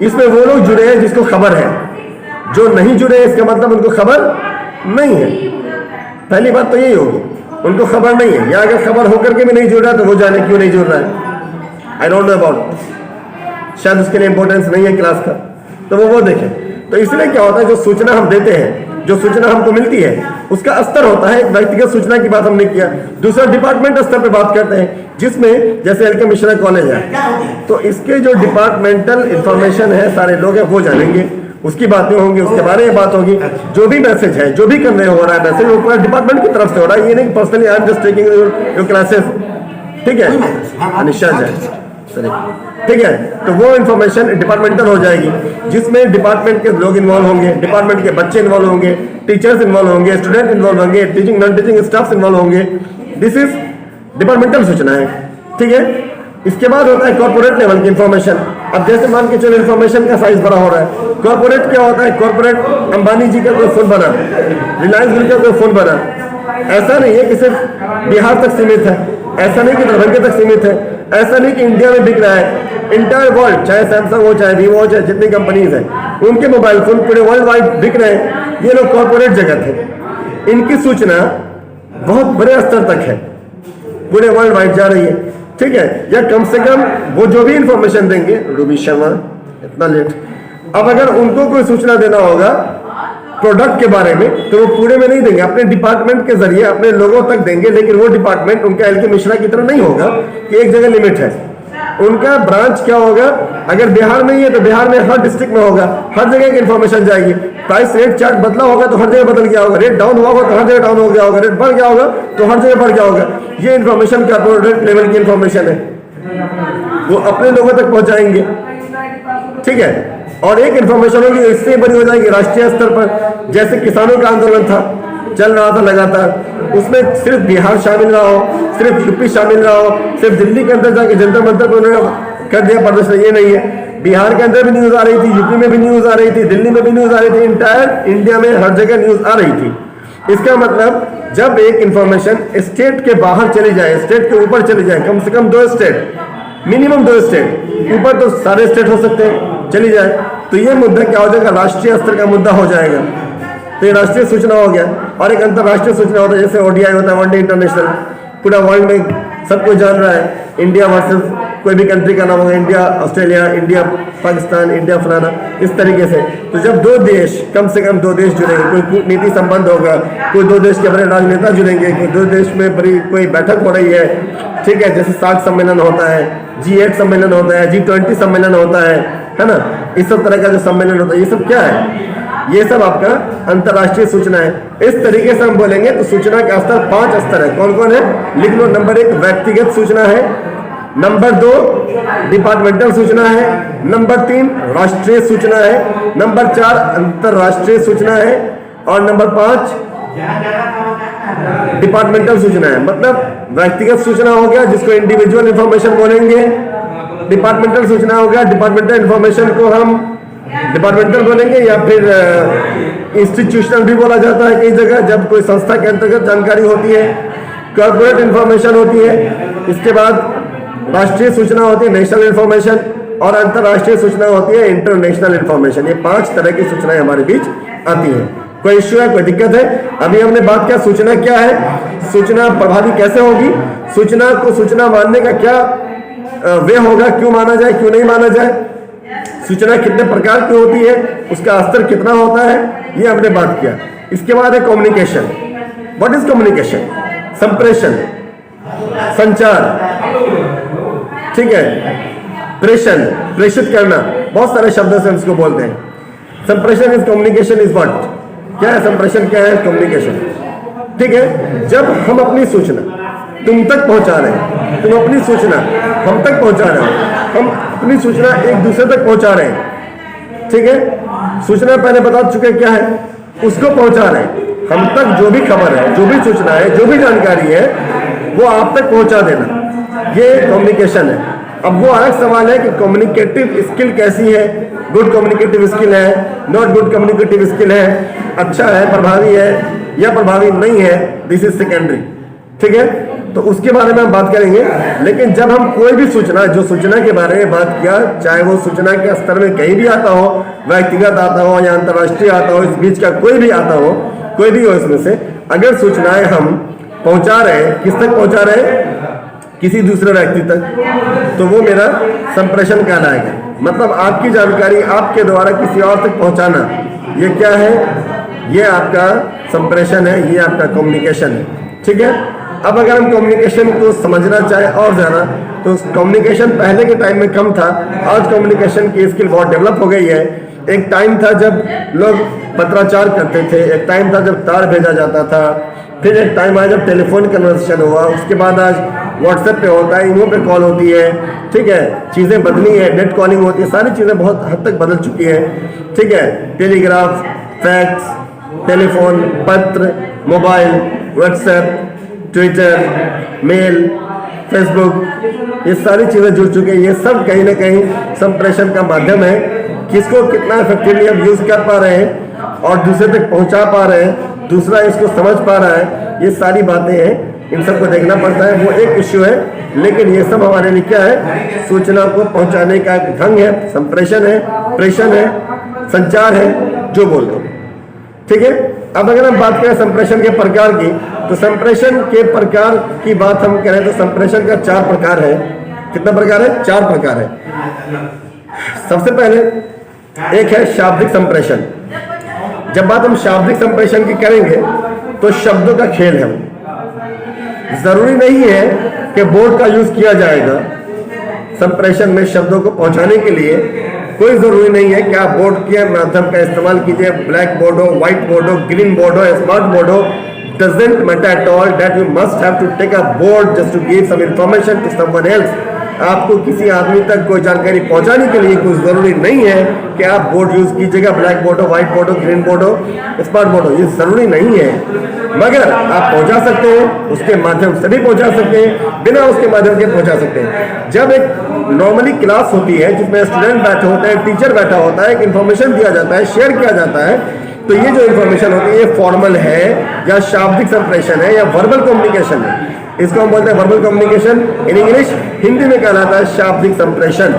इसमें वो लोग जुड़े हैं जिसको खबर है, जो नहीं जुड़े हैं इसका मतलब उनको खबर नहीं है। पहली बात तो यही होगी, उनको खबर नहीं है, या अगर खबर होकर के भी नहीं जुड़ रहा तो वो जाने क्यों नहीं जुड़ रहा है, आई डोंट नो अबाउट, शायद उसके लिए इंपॉर्टेंस नहीं है क्लास का, तो वो देखें। तो इसलिए क्या होता है, जो सूचना हम देते हैं, जो सूचना हमको मिलती है, उसका स्तर होता है। एक व्यक्तिगत सूचना की बात हमने किया। दूसरा डिपार्टमेंट स्तर पे बात करते हैं, जिसमें जैसे एल के मिश्रा कॉलेज है, तो इसके जो डिपार्टमेंटल इंफॉर्मेशन है, सारे लोग हैं वो जानेंगे, उसकी बातें होंगी, उसके बारे में बात होगी। जो भी मैसेज है, जो भी कन्वे हो रहा है मैसेज, वो पूरा डिपार्टमेंट की तरफ से हो रहा है। ये नहीं personally I am just taking your classes, ठीक है? निश्चय है, ठीक है? तो वो इंफॉर्मेशन डिपार्टमेंटल हो जाएगी, जिसमें डिपार्टमेंट के लोग इन्वॉल्व होंगे, डिपार्टमेंट के बच्चे इन्वॉल्व होंगे, टीचर्स इन्वॉल्व होंगे, स्टूडेंट इन्वॉल्व होंगे, teaching non teaching staff involve होंगे। दिस इज डिपार्टमेंटल सूचना है, ठीक है? इसके बाद होता है कॉर्पोरेट लेवल की इंफॉर्मेशन। अब जैसे मान के चलो इंफॉर्मेशन का साइज बड़ा हो रहा है, कॉर्पोरेट क्या होता है? कॉर्पोरेट अंबानी जी का कोई फोन बना, रिलायंस जी का कोई फोन बना, ऐसा नहीं है कि सिर्फ बिहार तक सीमित है, ऐसा नहीं कि दरभंगे तक सीमित है, ऐसा नहीं कि इंडिया में बिक रहा है। इंटायर वर्ल्ड, चाहे सैमसंग हो, चाहे वीवो हो, चाहे जितनी कंपनीज हैं, उनके मोबाइल फोन पूरे वर्ल्ड वाइड बिक रहे हैं। ये लोग कॉर्पोरेट जगत है, इनकी सूचना बहुत बड़े स्तर तक है, पूरे वर्ल्ड वाइड जा रही है, ठीक है? या कम से कम वो जो भी इंफॉर्मेशन देंगे, रूबी शर्मा इतना लेट, अब अगर उनको कोई सूचना देना होगा प्रोडक्ट के बारे में, तो वो पूरे में नहीं देंगे, अपने डिपार्टमेंट के जरिए अपने लोगों तक देंगे। लेकिन वो डिपार्टमेंट उनका एल के मिश्रा की तरह नहीं होगा कि एक जगह लिमिट है। उनका ब्रांच क्या होगा? अगर बिहार में ही है तो बिहार में हर डिस्ट्रिक्ट में होगा, हर जगह की इंफॉर्मेशन जाएगी। प्राइस रेट चार्ट बदला होगा तो हर जगह बदल गया होगा, रेट डाउन हुआ होगा तो हर जगह डाउन हो गया होगा, रेट बढ़ गया होगा तो हर जगह बढ़ गया होगा। ये इंफॉर्मेशन कॉर्पोरेट लेवल की इंफॉर्मेशन है, वो अपने लोगों तक पहुंचाएंगे, ठीक है? और एक इंफॉर्मेशन होगी इससे बड़ी हो जाएगी राष्ट्रीय स्तर पर, जैसे किसानों का आंदोलन था, चल रहा था लगातार, उसमें सिर्फ बिहार शामिल रहा हो, सिर्फ यूपी शामिल रहा हो, सिर्फ दिल्ली के अंदर जाके जंतर मंतर पर उन्होंने कर दिया प्रदर्शन, ये नहीं है। बिहार के अंदर भी न्यूज आ रही थी, यूपी में भी न्यूज आ रही थी, दिल्ली में भी न्यूज आ रही थी, इंटायर इंडिया में हर जगह न्यूज आ रही थी। इसका मतलब जब एक इंफॉर्मेशन स्टेट के बाहर चली जाए, स्टेट के ऊपर चली जाए, कम से कम 2 स्टेट, मिनिमम 2 स्टेट, ऊपर तो सारे स्टेट हो सकते हैं, चली जाए, तो ये मुद्दा क्या हो जाएगा, राष्ट्रीय स्तर का मुद्दा हो जाएगा। तो ये राष्ट्रीय सूचना हो गया। और एक अंतर्राष्ट्रीय सूचना होता है, जैसे ओडीआई होता है, वनडे इंटरनेशनल, पूरा वर्ल्ड में सब कुछ जान रहा है, इंडिया वर्सेस कोई भी कंट्री का नाम होगा, India Australia, India Pakistan, India फलाना, इस तरीके से। तो जब 2 देश, कम से कम 2 देश जुड़ेंगे, कोई कूटनीति संबंध होगा, कोई 2 देश के बड़े राजनेता जुड़ेंगे, कोई 2 देश में बड़ी कोई बैठक हो रही है, ठीक है, जैसे 60 सम्मेलन होता है, G8 सम्मेलन होता है, G20 सम्मेलन होता है ना, इस सब तरह का जो सम्मेलन होता है, ये सब क्या है, ये सब आपका अंतर्राष्ट्रीय सूचना है। इस तरीके से हम बोलेंगे तो सूचना का स्तर 5 स्तर है। कौन कौन है, लिख लो। नंबर 1 व्यक्तिगत सूचना है, नंबर 2 डिपार्टमेंटल सूचना है, नंबर 3 राष्ट्रीय सूचना है, नंबर 4 अंतर्राष्ट्रीय सूचना है, और नंबर 5 डिपार्टमेंटल सूचना है। मतलब व्यक्तिगत सूचना हो गया, जिसको इंडिविजुअल इंफॉर्मेशन बोलेंगे, डिपार्टमेंटल सूचना हो गया, डिपार्टमेंटल इंफॉर्मेशन को हम डिपार्टमेंटल बोलेंगे, या फिर इंस्टीट्यूशनल भी बोला जाता है कई जगह, जब कोई संस्था के अंतर्गत जानकारी होती है, कॉर्पोरेट इंफॉर्मेशन होती है। इसके बाद राष्ट्रीय सूचना होती है, नेशनल इंफॉर्मेशन, और अंतर्राष्ट्रीय सूचना होती है, इंटरनेशनल इंफॉर्मेशन। ये 5 तरह की सूचनाएं हमारे बीच आती हैं। कोई इश्यू है, कोई दिक्कत है? अभी हमने बात किया सूचना क्या है, सूचना प्रभावी कैसे होगी, सूचना को सूचना मानने का क्या वे होगा, क्यों माना जाए, क्यों नहीं माना जाए, सूचना कितने प्रकार की होती है, उसका स्तर कितना होता है, ये हमने बात किया। इसके बाद है कम्युनिकेशन। What is communication? संप्रेषण, संचार, ठीक है, प्रेषण, प्रेषित करना, बहुत सारे शब्दों से हम इसको बोलते हैं। संप्रेषण इज कम्युनिकेशन इज व्हाट, क्या है संप्रेषण, क्या है कम्युनिकेशन, ठीक है। जब हम अपनी सूचना तुम तक पहुंचा रहे हैं, तुम अपनी सूचना हम तक पहुंचा रहे हो, हम अपनी सूचना एक दूसरे तक पहुंचा रहे हैं, ठीक है। सूचना पहले बता चुके क्या है, उसको पहुंचा रहे हैं, हम तक जो भी खबर है, जो भी सूचना है, जो भी जानकारी है, वो आप तक पहुंचा देना, ये कम्युनिकेशन है। अब वो अलग सवाल है कि कम्युनिकेटिव स्किल कैसी है, गुड कम्युनिकेटिव स्किल है, नॉट गुड कम्युनिकेटिव स्किल है, अच्छा है, प्रभावी है या प्रभावी नहीं है, दिस इज सेकेंडरी, ठीक है। तो उसके बारे में हम बात करेंगे। लेकिन जब हम कोई भी सूचना, जो सूचना के बारे में बात किया, चाहे वो सूचना के स्तर में कहीं भी आता हो, व्यक्तिगत आता हो या अंतर्राष्ट्रीय आता हो, इस बीच का कोई भी आता हो, कोई भी हो इसमें से, अगर सूचनाएं हम पहुंचा रहे हैं, किस तक पहुंचा रहे हैं, किसी दूसरे व्यक्ति तक, तो वो मेरा संप्रेषण कहलाएगा। मतलब आपकी जानकारी आपके द्वारा किसी और तक पहुंचाना, ये क्या है, ये आपका संप्रेषण है, ये आपका कम्युनिकेशन है, ठीक है। अब अगर हम कम्युनिकेशन को समझना चाहे और ज़्यादा, तो कम्युनिकेशन पहले के टाइम में कम था, आज कम्युनिकेशन की स्किल बहुत डेवलप हो गई है। एक टाइम था जब लोग पत्राचार करते थे, एक टाइम था जब तार भेजा जाता था, फिर एक टाइम आया जब टेलीफोन कन्वर्सेशन हुआ, उसके बाद आज व्हाट्सएप पे होता है, इमो पे कॉल होती है, ठीक है, चीज़ें बदली है, नेट कॉलिंग होती है, सारी चीज़ें बहुत हद तक बदल चुकी है, ठीक है। टेलीग्राफ, फैक्स, टेलीफोन, पत्र, mobile, WhatsApp, Twitter, mail, Facebook, ये सारी चीज़ें जुड़ चुकी हैं। ये सब कहीं ना कहीं संप्रेषण का माध्यम है। किसको कितना इफेक्टिवली हम यूज़ कर पा रहे हैं और दूसरे तक पहुंचा पा रहे हैं, दूसरा इसको समझ पा रहा है, ये सारी बातें हैं, इन सबको देखना पड़ता है। वो एक इश्यू है, लेकिन ये सब हमारे लिए क्या है, सूचना को पहुंचाने का एक ढंग है, संप्रेषण है, प्रेषण है, संचार है, जो बोल दो, ठीक है। अब अगर हम बात करें संप्रेषण के प्रकार की, तो संप्रेषण के प्रकार की बात हम करें तो संप्रेषण का 4 प्रकार है। कितना प्रकार है? 4 प्रकार है। सबसे पहले एक है शाब्दिक संप्रेषण। जब बात हम शाब्दिक संप्रेषण की करेंगे तो शब्दों का खेल है। जरूरी नहीं है कि बोर्ड का यूज किया जाएगा संप्रेषण में शब्दों को पहुंचाने के लिए। कोई जरूरी नहीं है कि आप बोर्ड के माध्यम का इस्तेमाल कीजिए, ब्लैक बोर्ड हो, व्हाइट बोर्ड हो, ग्रीन बोर्ड हो, स्मार्ट बोर्ड हो, doesn't matter at all that you must have to take a board just to give some information to someone else. आपको किसी आदमी तक कोई जानकारी पहुंचाने के लिए कोई जरूरी नहीं है कि आप बोर्ड यूज कीजिएगा, ब्लैक बोर्ड हो, व्हाइट बोर्ड हो, ग्रीन बोर्ड हो, स्मार्ट बोर्ड हो, ये जरूरी नहीं है। मगर आप पहुंचा सकते हैं, उसके माध्यम से भी पहुंचा सकते हैं, बिना उसके माध्यम के पहुंचा सकते हैं। जब एक नॉर्मली क्लास होती है जिसमें स्टूडेंट बैठे होते हैं, टीचर बैठा होता है, एक इंफॉर्मेशन दिया जाता है, शेयर किया जाता है, तो ये जो इंफॉर्मेशन होती है ये फॉर्मल है या शाब्दिक संप्रेषण है या वर्बल कम्युनिकेशन है। इसको हम बोलते हैं verbal communication, in English, Hindi में कहलाता है शाब्दिक संप्रेषण।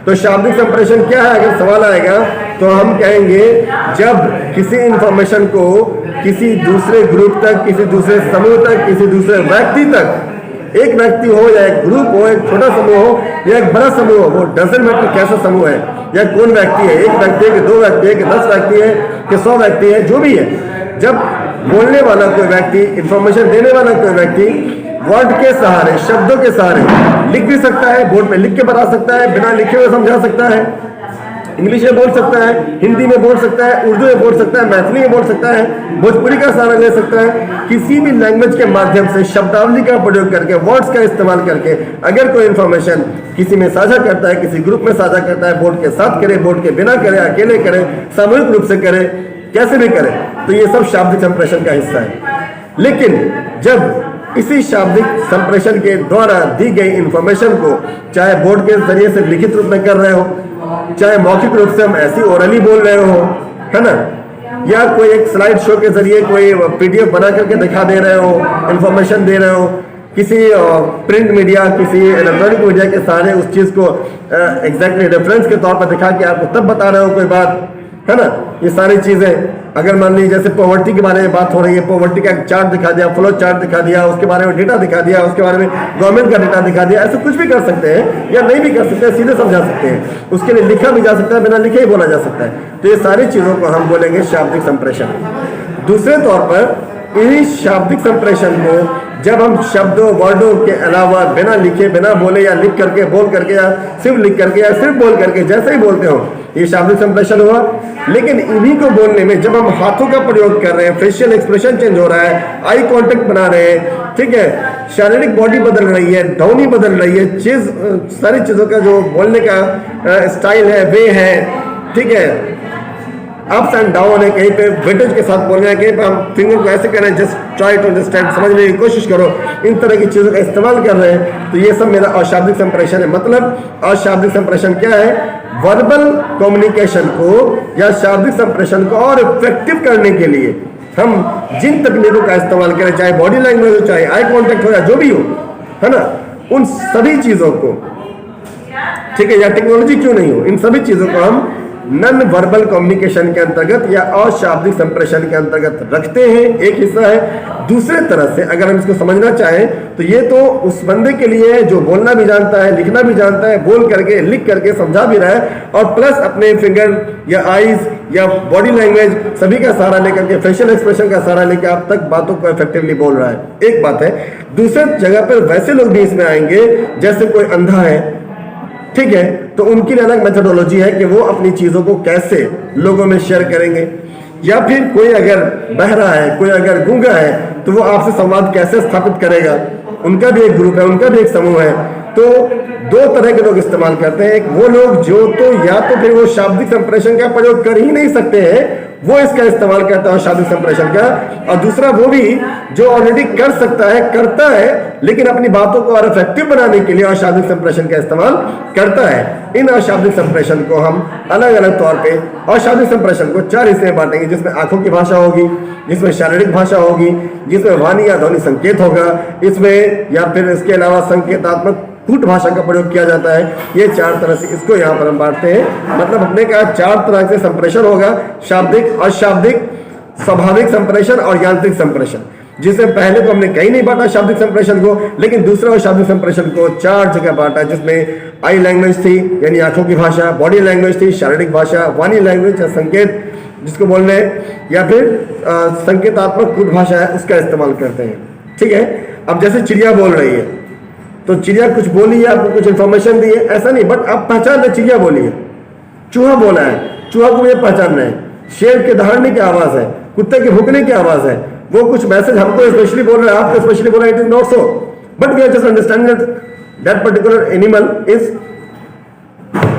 तो शाब्दिक संप्रेषण क्या है, अगर सवाल आएगा तो हम कहेंगे जब किसी इंफॉर्मेशन को किसी दूसरे ग्रुप तक, किसी दूसरे समूह तक, किसी दूसरे व्यक्ति तक, एक व्यक्ति हो या एक ग्रुप हो, एक छोटा समूह हो या एक बड़ा समूह हो, वो डजंट मैटर कैसा समूह है या कौन व्यक्ति है, एक व्यक्ति है कि 2 व्यक्ति है कि 10 व्यक्ति है कि 100 व्यक्ति है, जो भी है, जब बोलने वाला कोई व्यक्ति, इंफॉर्मेशन देने वाला कोई व्यक्ति वर्ड के सहारे, शब्दों के सहारे लिख भी सकता है, बोर्ड पे लिख के बता सकता है, बिना लिखे हुए समझा सकता है, इंग्लिश में बोल सकता है, हिंदी में बोल सकता है, उर्दू में बोल सकता है, मैथिली में बोल सकता है, भोजपुरी का सहारा ले सकता है, किसी भी लैंग्वेज के माध्यम से शब्दावली का प्रयोग करके, वर्ड्स का इस्तेमाल करके अगर कोई इंफॉर्मेशन किसी में साझा करता है, किसी ग्रुप में साझा करता है, बोर्ड के साथ करे, बोर्ड के बिना करे, अकेले करे, सामूहिक रूप से करे, कैसे भी करे, तो ये सब शाब्दिक संप्रेषण का हिस्सा है। लेकिन जब इसी शाब्दिक संप्रेषण के द्वारा दी गई इंफॉर्मेशन को चाहे बोर्ड के जरिए से लिखित रूप में कर रहे हो, चाहे मौखिक रूप से हम ऐसी ओरली बोल रहे हो, है ना, या कोई एक स्लाइड शो के जरिए कोई पीडीएफ बना करके दिखा दे रहे हो, इंफॉर्मेशन दे रहे हो, किसी प्रिंट मीडिया, किसी इलेक्ट्रॉनिक मीडिया के सहारे उस चीज को एग्जैक्टली रेफरेंस के तौर पर दिखा के आपको तब बता रहे हो कोई बात, है ना, ये सारी चीजें। अगर मान लीजिए जैसे पॉवर्टी के बारे में बात हो रही है, पॉवर्टी का एक चार्ट दिखा दिया, फ्लो चार्ट दिखा दिया, उसके बारे में डेटा दिखा दिया, उसके बारे में गवर्नमेंट का डेटा दिखा दिया, ऐसे कुछ भी कर सकते हैं या नहीं भी कर सकते हैं, सीधे समझा सकते हैं, उसके लिए लिखा भी जा सकता है, बिना लिखे ही बोला जा सकता है। तो ये सारी चीजों को हम बोलेंगे शाब्दिक संप्रेषण। दूसरे तौर पर इन्हीं शाब्दिक संप्रेषण को जब हम शब्दों, वर्डों के अलावा बिना लिखे, बिना बोले या लिख करके, बोल करके या सिर्फ लिख करके या सिर्फ बोल करके जैसे ही बोलते हो, ये शाब्दिक संप्रेषण हुआ। लेकिन इन्हीं को बोलने में जब हम हाथों का प्रयोग कर रहे हैं, फेशियल एक्सप्रेशन चेंज हो रहा है, आई कांटेक्ट बना रहे हैं, ठीक है, शारीरिक बॉडी बदल रही है, ध्वनि बदल रही है, सारी चीजों का जो बोलने का स्टाइल है, वे है, ठीक है, अप्स एंड डाउन है, कहीं पे वेटेज के साथ बोल रहे हैं, कहीं पे हम फिंगर को ऐसे कर रहे हैं, जस्ट ट्राई टू अंडरस्टैंड, समझने की कोशिश करो, इन तरह की चीजों का इस्तेमाल कर रहे हैं, तो ये सब मेरा अशाब्दिक संप्रेषण है। मतलब अशाब्दिक संप्रेषण क्या है, वर्बल कम्युनिकेशन को या शाब्दिक संप्रेषण को और इफेक्टिव करने के लिए हम जिन तकनीकों का इस्तेमाल करें, चाहे बॉडी लैंग्वेज हो, चाहे आई कॉन्टेक्ट हो या जो भी हो, है ना, उन सभी चीजों को, ठीक है, या टेक्नोलॉजी क्यों नहीं हो, इन सभी चीजों को हम नॉन वर्बल कम्युनिकेशन के अंतर्गत या अशाब्दिक संप्रेषण के अंतर्गत रखते हैं, एक हिस्सा है। दूसरे तरह से अगर हम इसको समझना चाहें तो ये तो उस बंदे के लिए है जो बोलना भी जानता है, लिखना भी जानता है, बोल करके, लिख करके समझा भी रहा है, और प्लस अपने फिंगर या आईज या बॉडी लैंग्वेज सभी का सहारा लेकर के, फेशियल एक्सप्रेशन का सहारा लेकर आप तक बातों को इफेक्टिवली बोल रहा है, एक बात है। दूसरे जगह पर वैसे लोग भी इसमें आएंगे जैसे कोई अंधा है, ठीक है, तो उनकी अलग मेथोडोलॉजी है कि वो अपनी चीजों को कैसे लोगों में शेयर करेंगे, या फिर कोई अगर बहरा है, कोई अगर गूंगा है, तो वो आपसे संवाद कैसे स्थापित करेगा, उनका भी एक ग्रुप है, उनका भी एक समूह है। तो दो तरह के लोग इस्तेमाल करते हैं, एक वो लोग जो तो या तो फिर वो शाब्दिक संप्रेषण का प्रयोग कर ही नहीं सकते हैं, वो इसका इस्तेमाल करता है शाब्दिक संप्रेषण का, और दूसरा वो भी जो ऑलरेडी कर सकता है, करता है, लेकिन अपनी बातों को और इफेक्टिव बनाने के लिए अशाब्दिक संप्रेषण का इस्तेमाल करता है। इन अशाब्दिक संप्रेषण को हम अलग अलग तौर पे अशाब्दिक संप्रेषण को 4 हिस्से में बांटेंगे, जिसमें आंखों की भाषा होगी, जिसमें शारीरिक भाषा होगी, जिसमें वाणी या ध्वनि संकेत होगा, इसमें या फिर इसके अलावा संकेतात्मक कूट भाषा का प्रयोग किया जाता है। ये 4 तरह से इसको यहाँ पर हम बांटते हैं। मतलब अपने का 4 तरह से संप्रेषण होगा, शाब्दिक, अशाब्दिक, स्वाभाविक संप्रेषण और यांत्रिक संप्रेषण। जिससे पहले तो हमने कहीं नहीं बांटा शाब्दिक संप्रेषण को, लेकिन दूसरा अशाब्दिक संप्रेषण को 4 जगह बांटा, जिसमें आई लैंग्वेज थी यानी आंखों की भाषा, बॉडी लैंग्वेज थी, शारीरिक भाषा, वाणी लैंग्वेज या संकेत जिसको बोल रहे हैं, या फिर संकेतात्मक कूट भाषा है, उसका इस्तेमाल करते हैं। ठीक है, अब जैसे चिड़िया बोल रही है तो चिड़िया कुछ बोली है, आपको कुछ इन्फॉर्मेशन दी है, ऐसा नहीं, बट आप पहचान रहे चिड़िया बोली है। चूहा बोला है, चूहा को मुझे पहचानना है, शेर के दहाड़ने की आवाज है, कुत्ते के भूकने की आवाज है, वो कुछ मैसेज हमको स्पेशली बोल रहा है, आपको स्पेशली बोल रहा है, it is not so, but we are just understanding that particular animal is,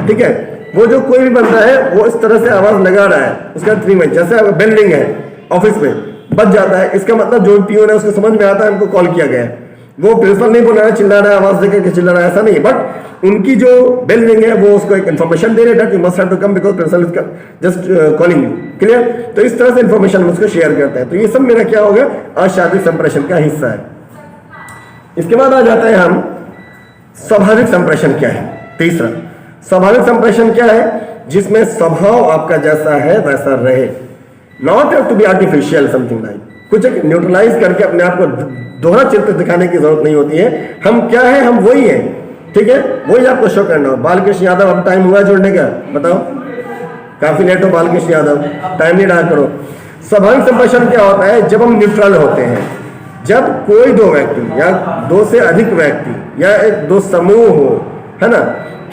ठीक है, वो जो कोई भी बंदा है वो इस तरह से आवाज लगा रहा है, उसका 3 में जैसे बेल रिंग है ऑफिस में बज जाता है, इसका मतलब जो पियून है उसको समझ में आता है हमको कॉल किया गया है। वो प्रिंसिपल नहीं बोल रहा है, चिल्ला रहा है, आवाज देकर के चिल्ला रहा है, ऐसा नहीं, बट उनकी जो बेल रिंग है वो उसको एक इन्फॉर्मेशन दे रहे हैं, you must have to come because principal is just calling you. Clear? तो इस तरह से इन्फॉर्मेशन हम उसको शेयर करते हैं। तो ये सब मेरा क्या होगा, अशाब्दिक संप्रेषण का हिस्सा है। इसके बाद आ जाता है हम स्वाभाविक संप्रेषण क्या है। तीसरा स्वाभाविक संप्रेषण क्या है, जिसमें स्वभाव आपका जैसा है वैसा रहे, not have to be artificial something like, कुछ एक न्यूट्रलाइज करके अपने आप को दोहरा चित्र दिखाने की जरूरत नहीं होती है। हम क्या है, हम वही है, ठीक है, वही आपको शो करना हो। बालकृष्ण यादव, अब टाइम हुआ जोड़ने का, बताओ, काफी लेट हो बालकृष्ण यादव, टाइम नहीं रहा करो। स्वाभाविक संप्रेषण क्या होता है, जब हम न्यूट्रल होते हैं, जब कोई दो व्यक्ति या दो से अधिक व्यक्ति या एक दो समूह हो, है ना,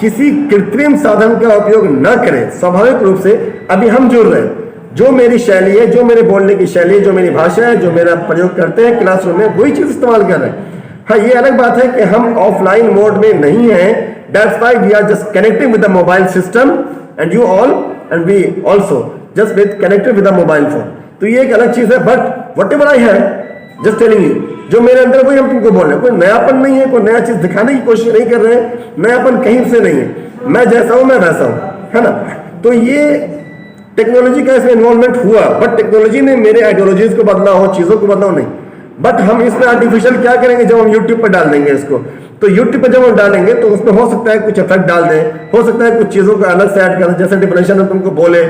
किसी कृत्रिम साधन का उपयोग न करें, स्वाभाविक रूप से अभी हम जुड़ रहे हैं, जो मेरी शैली है, जो मेरे बोलने की शैली है, जो मेरी भाषा है, जो मेरा प्रयोग करते हैं क्लासरूम में, वही चीज इस्तेमाल कर रहे हैं। हाँ, ये अलग बात है कि हम ऑफलाइन मोड में नहीं है, that's why we are just connecting with the mobile system and you all and we also just with connected with the mobile phone. तो ये एक अलग चीज है, but whatever I have just telling you, जो मेरे अंदर वही हम तुमको बोल रहे हैं। कोई नयापन नहीं है, कोई नया चीज दिखाने की कोशिश नहीं कर रहे हैं, नयापन कहीं से नहीं है, मैं जैसा हूं मैं वैसा हूं, है ना। तो ये टेक्नोलॉजी का इसमें इन्वॉल्वमेंट हुआ, बट टेक्नोलॉजी ने मेरे आइडियोलॉजीज को बदला हो, चीजों को बदला हो नहीं, बट हम इसमें आर्टिफिशियल क्या करेंगे, जब हम यूट्यूब पर डाल देंगे इसको, तो यूट्यूब पर जब हम डालेंगे तो उसमें हो सकता है कुछ इफेक्ट डाल दें, हो सकता है कुछ चीजों को अलग से ऐड कर दें, जैसे डिफिनेशन में तुमको बोले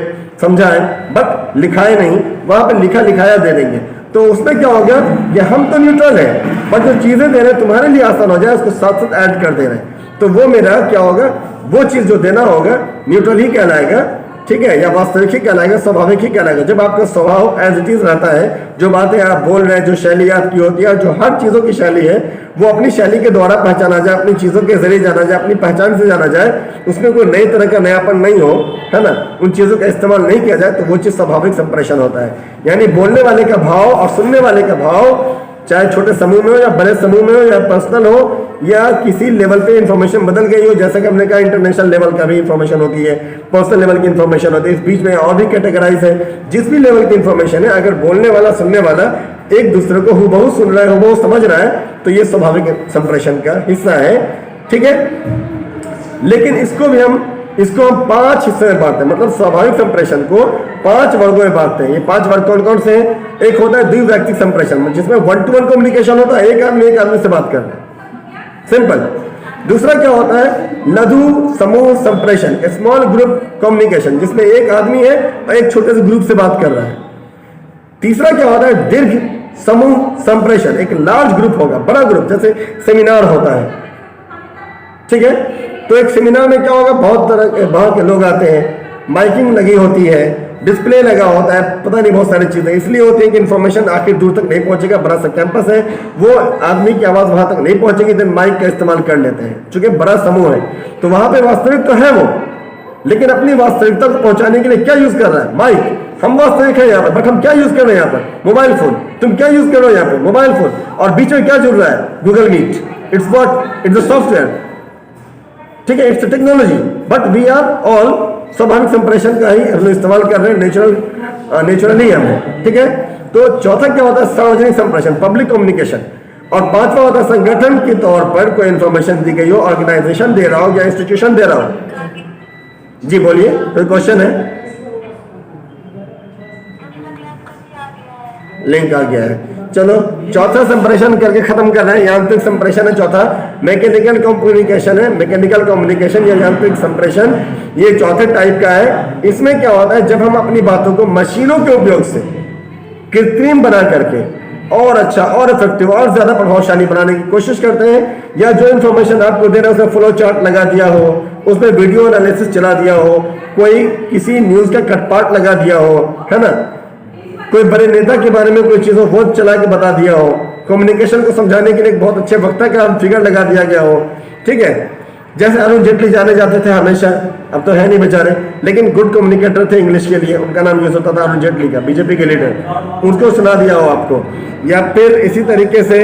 समझाए बट लिखाए नहीं, वहां पर लिखा लिखाया दे देंगे। तो उसमें क्या होगा कि हम तो न्यूट्रल है, बट जो चीजें दे रहे हैं तुम्हारे लिए आसान हो जाए उसको साथ साथ ऐड कर दे रहे हैं, तो वो मेरा क्या होगा, वो चीज जो देना होगा न्यूट्रल ही कहलाएगा, ठीक है, या वास्तविक ही कहलाएगा, स्वाभाविक ही कहलाएगा। जब आपका स्वभाव एज इट इज रहता है, जो बातें आप बोल रहे हैं, जो शैली आपकी होती है, जो हर चीजों की शैली है, वो अपनी शैली के द्वारा पहचाना जाए, अपनी चीजों के जरिए जाना जाए, अपनी पहचान से जाना जाए, उसमें कोई नई तरह का नयापन नहीं हो, है ना, उन चीजों का इस्तेमाल नहीं किया जाए, तो वो चीज स्वाभाविक संप्रेषण होता है। यानी बोलने वाले का भाव और सुनने वाले का भाव, चाहे छोटे समूह में हो या बड़े समूह में हो या पर्सनल हो या किसी लेवल पे इंफॉर्मेशन बदल गई हो, जैसा कि हमने कहा इंटरनेशनल लेवल का भी इंफॉर्मेशन होती है, पर्सनल लेवल की इंफॉर्मेशन होती है, इस बीच में और भी कैटेगराइज है। जिस भी लेवल की इंफॉर्मेशन है, अगर बोलने वाला सुनने वाला एक दूसरे को हूबहू सुन रहा है, हूबहू समझ रहा है, तो ये स्वाभाविक संप्रेषण का हिस्सा है, ठीक है। लेकिन इसको हम 5 हिस्से में बांटते हैं, मतलब स्वाभाविक संप्रेषण को 5 वर्गों में बांटते हैं। ये 5 वर्ग कौन कौन से हैं? एक होता है द्विव्यक्तिक संप्रेषण, जिसमें 1-to-1 कम्युनिकेशन होता है, एक आदमी से बात कर रहे हैं, सिंपल। दूसरा क्या होता है? लघु समूह संप्रेषण, स्मॉल ग्रुप कम्युनिकेशन, जिसमें एक आदमी है और एक छोटे से ग्रुप से बात कर रहा है। तीसरा क्या होता है? दीर्घ समूह संप्रेषण, एक लार्ज ग्रुप होगा, बड़ा ग्रुप, जैसे सेमिनार होता है, ठीक है। तो एक सेमिनार में क्या होगा, बहुत तरह के बाहर के लोग आते हैं, माइकिंग लगी होती है, डिस्प्ले लगा होता है, पता नहीं बहुत सारी चीजें इसलिए होती है कि इन्फॉर्मेशन आखिर दूर तक नहीं पहुंचेगा, बड़ा सा कैंपस है, वो आदमी की आवाज वहां तक नहीं पहुंचेगी, तो माइक का इस्तेमाल कर लेते हैं, चूंकि बड़ा समूह है। तो वहां पे वास्तविक तो है वो, लेकिन अपनी वास्तविकता को पहुंचाने के लिए क्या यूज कर रहा है? माइक। हम वास्तविक है यहाँ पर, बट हम क्या यूज कर रहे हैं यहाँ पर? Mobile phone. तुम क्या यूज कर रहे हो यहाँ पर? Mobile phone. और बीच में क्या जुड़ रहा है? Google Meet. It's what? It's a software, ठीक है, it's technology, but we are all स्वाभाविक संप्रेषण का ही हम इस्तेमाल कर रहे हैं, नेचुरली हम, ठीक है। तो चौथा क्या होता है? सार्वजनिक संप्रेषण, पब्लिक कम्युनिकेशन। और पांचवा होता है संगठन के तौर पर कोई इंफॉर्मेशन दी गई हो, ऑर्गेनाइजेशन दे रहा हो या इंस्टीट्यूशन दे रहा हो। जी बोलिए, कोई क्वेश्चन है? लिंक आ गया है, चलो चौथा संप्रेषण करके खत्म कर रहे हैं। यांत्रिक संप्रेषण है चौथा, मैकेनिकल कम्युनिकेशन है, मैकेनिकल कम्युनिकेशन या यांत्रिक संप्रेषण, ये चौथे टाइप का है। इसमें क्या होता है? जब हम अपनी बातों को मशीनों के उपयोग से कृत्रिम बना करके और अच्छा और इफेक्टिव और ज्यादा प्रभावशाली बनाने की कोशिश करते हैं, या जो इन्फॉर्मेशन आपको दे रहे हैं उसमें फ्लो चार्ट लगा दिया हो, उसमें वीडियो एनालिसिस चला दिया हो, कोई किसी न्यूज का कटपाट लगा दिया हो, है ना, कोई बड़े नेता के बारे में कोई चीजों बहुत चला के बता दिया हो, कम्युनिकेशन को समझाने के लिए बहुत अच्छे वक्ता का फिगर लगा दिया गया हो, ठीक है, जैसे अरुण जेटली जाने जाते थे हमेशा, अब तो है नहीं बेचारे, लेकिन गुड कम्युनिकेटर थे इंग्लिश के लिए, उनका नाम यूज होता था अरुण जेटली का, बीजेपी के लीडर, उनको सुना दिया हो आपको। या फिर इसी तरीके से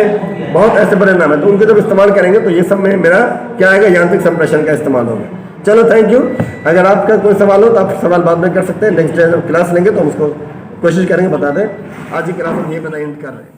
बहुत ऐसे बड़े नाम है, तो उनको जब इस्तेमाल करेंगे तो ये सब में मेरा क्या आएगा, यांत्रिक संप्रेषण का इस्तेमाल होगा। चलो थैंक यू। अगर आपका कोई सवाल हो तो आप सवाल बाद में कर सकते हैं, नेक्स्ट डे जब क्लास लेंगे तो हम उसको कोशिश करेंगे बता दें। आज की क्लास हम ये एंड कर रहे हैं।